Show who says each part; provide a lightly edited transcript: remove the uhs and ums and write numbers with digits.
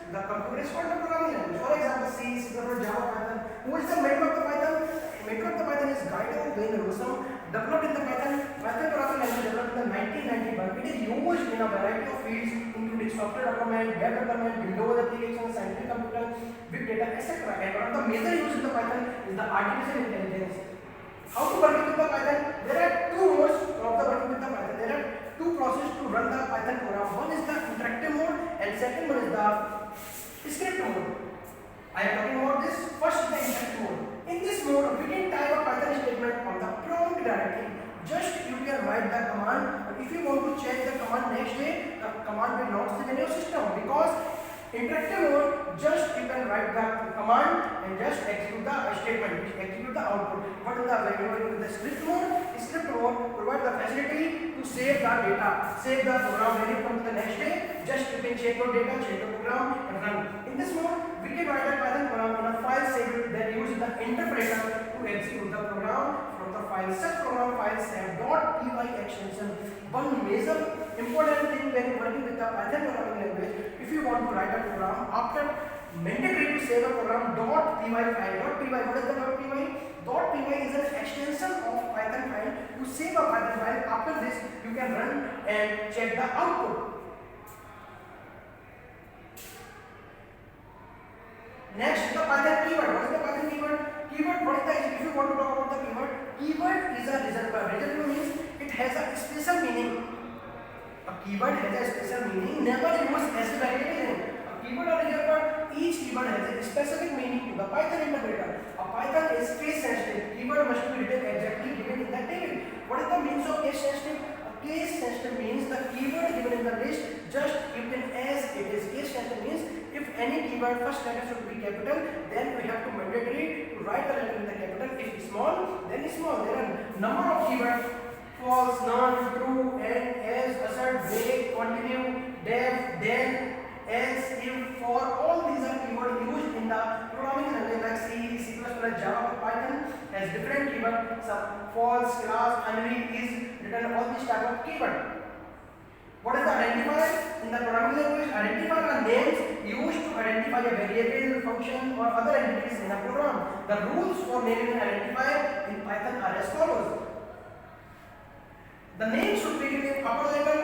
Speaker 1: The computer is called the programming language. For example, C, C++, Java, Python. Who is the mentor of the Python? Mentor of the Python is Gaito Wayne Rossum, developed in the Python programming language developed in the 1991. It is used in a variety of fields, including software development, web development, Windows applications, scientific computer, big data, etc. And one of the major use in the Python is the artificial intelligence. How to work with the Python? There are two modes of the working with the Python. There are two processes to run the Python program. One is the interactive mode and second one is the script mode. I am talking about this. First is the interactive mode. In this mode, we can type a Python statement on the prompt directly. Just you can write the command. But if you want to change the command next day, the command will not save in your system, because interactive mode, just you can write the command and just execute the statement, which execute the output. But in the script mode provide the facility to save the data, save the program. When you come to the next day, just you can check your data, check the program and run. In this mode, we can write a Python program in a file saved, then use the interpreter to execute the program from the file. Such program files have .py extension. One major important thing when working with the Python programming language, if you want to write a program, after mandatory to save a program .py file. .py, what is the .py? .py is an extension of Python file to save a Python file. After this, you can run and check the output. Next, the Python keyword. What is the Python keyword? Keyword, what is the, if you want to talk about the keyword, keyword is a reservoir. Reservoir means it has a special meaning. A keyword has a special meaning, never use as a variable. A keyword or reservoir, each keyword has a specific meaning to the Python interpreter. A Python is case sensitive. Keyword must be written exactly given in the table. What is the means of case sensitive? Case sensitive means the keyword given in the list just written as it is. Case sensitive means if any keyword first letter should be capital, then we have to mandatory to write the letter in the capital. If it's small, then it's small. There are number of keywords: false, none, true, and, as, assert, break, continue, def, then, else, if, for. All these are keywords used in the programming language like C, C++, Java, Python has different keywords. Some false, class, unreal, is written, all these type of keyword. What is the identifier? In the programming language, identifier are names used to identify a variable, function or other entities in a program. The rules for naming an identifier in Python are as follows. The name should begin with upper letter